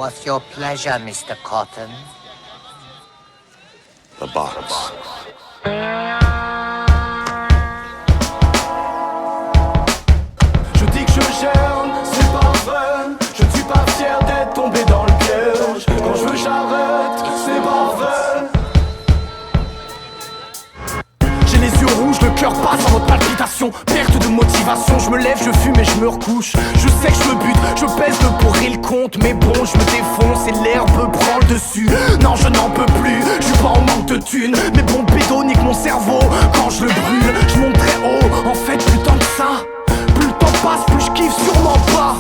What's your pleasure, Mr. Cotton? The box. Je dis que je gère, c'est pas vrai. Je ne suis pas fier d'être tombé dans le piège. Quand je veux j'arrête, c'est pas vrai. J'ai les yeux rouges, le cœur passe en mode palpitation. Perte de motivation, je me lève, je fume et je me recouche. Je sais que je me bute, je pèse le pour et le compte. Mais bon, je me défonce et l'herbe prend le dessus. Non, je n'en peux plus, je suis pas en manque de thunes. Mais bon, pédo nique mon cerveau quand je le brûle. Je monte très haut, en fait, plus tant que ça. Plus le temps passe, plus je kiffe sûrement pas.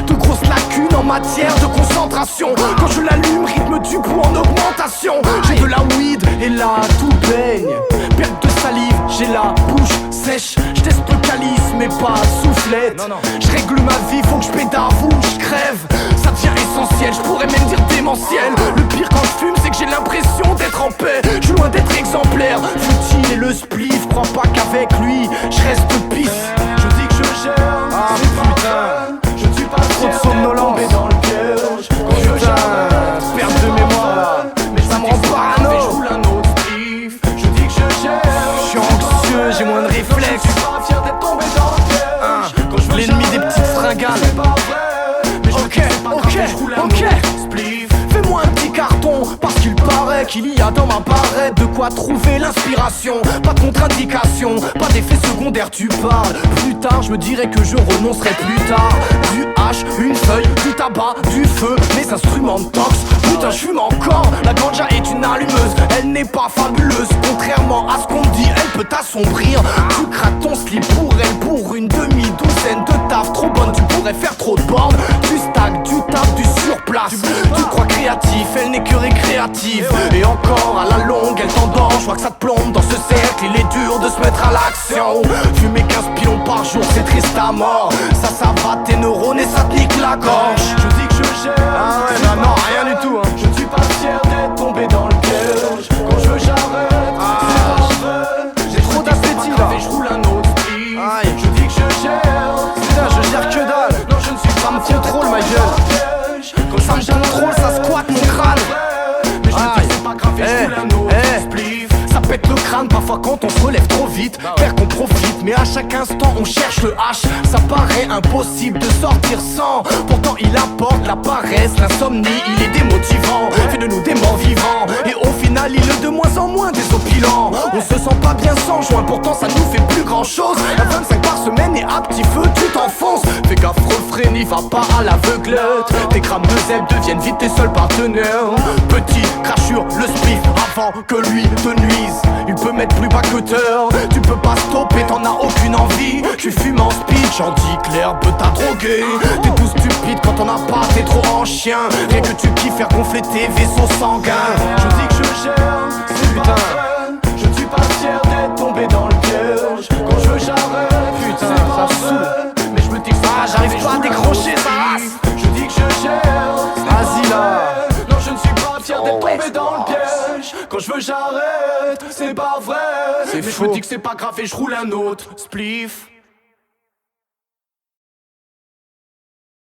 De grosses lacunes en matière de concentration. Quand je l'allume, rythme du pouls en augmentation. J'ai de la weed et là tout baigne. Perte de salive, j'ai la bouche sèche. Je teste le calice mais pas soufflette. Je règle ma vie, faut que je pédave ou je crève. Ça devient essentiel, je pourrais même dire démentiel. Le pire quand je fume, c'est que j'ai l'impression d'être en paix. Je suis loin d'être exemplaire, futile et le spliff. Crois pas qu'avec lui, je reste pisse. Je dis que je gère, c'est putain. Je ne suis pas trop de somnolence dans le piège. Putain, perte de mémoire. Mais ça me rend parano. Je roule un autre spliff. Je dis que je gère. Je suis anxieux, j'ai moins de réflexes. Je suis pas fier d'être tombé dans le piège. Quand je veux l'ennemi des petites fringales. C'est pas vrai. Mais ok. Fais-moi un petit carton, parce qu'il paraît qu'il y a dans ma barrette de quoi trouver l'inspiration. Pas de contre-indication, pas d'effet secondaire, tu parles. Plus tard, je me dirais que je renoncerai plus tard. Du hache, une feuille, du tabac, du feu, mes instruments de tox. Putain, je fume encore, la ganja est une allumeuse. Elle n'est pas fabuleuse, contrairement à ce qu'on me dit, elle peut t'assombrir. Tu craques ton slip pour elle, pour une demi-douzaine de taf. Trop bonne, tu pourrais faire trop de bornes. Tu stagnes, tu tapes du surplace. Tu te crois créatif, elle n'est que récréative. Et encore, à la longue, elle t'endort. Je vois que ça te plombe dans ce cercle, il est dur de se mettre à l'action. Fumer 15 pilons par jour, c'est triste à mort. Ça va tes neurones et ça te nique la gorge. Je dis que je gère. Ah ouais, bah non, rien du tout, hein. Je ne suis pas fier d'être tombé dans le piège. Quand je veux j'arrête, c'est pas vrai. J'ai trop d'appétit là. Je roule un autre spliff. Je dis que je gère. Putain, je gère que dalle. Non, je ne suis pas. Ça me contrôle ma gueule. Quand ça me contrôle, ça squatte mon crâne. Mais je me dis c'est pas grave et je roule un autre spliff. Ça pète le crâne parfois quand on se relève trop vite. Faire qu'on profite, mais à chaque instant on cherche le H. Ça paraît impossible de sortir sans. Pourtant il apporte la paresse, l'insomnie, il est démotivant. Fait de nous des morts vivants. Et au final il est de moins en moins désopilants. On se sent pas bien sans joint, pourtant ça nous fait plus grand chose. À 25 par semaine et à petit feu tu t'enfonces. Fais gaffe, refrain, n'y va pas à l'aveuglette. Tes grammes de zèbre deviennent vite tes seuls partenaires. Petit, crachure le spliff avant que lui te nuise. Il peut mettre plus bas que terre. Tu peux pas stopper, t'en as aucune envie. Je suis fumant speed, j'en dis que l'herbe t'a drogué. T'es tout stupide quand on a pas, t'es trop en chien. Rien que tu kiffes faire gonfler tes vaisseaux sanguins. Je dis que je gère, c'est pas vrai. Je ne suis pas fier d'être tombé dans le piège. Quand je veux j'arrête, putain, ça saoule. Mais je me dis que ça j'arrive pas à décrocher ça. Je dis que je gère, vas-y là. Non, je ne suis pas fier d'être tombé dans le piège. Quand je veux j'arrête, c'est pas vrai. Mais je me dis que c'est pas grave et je roule un autre spliff.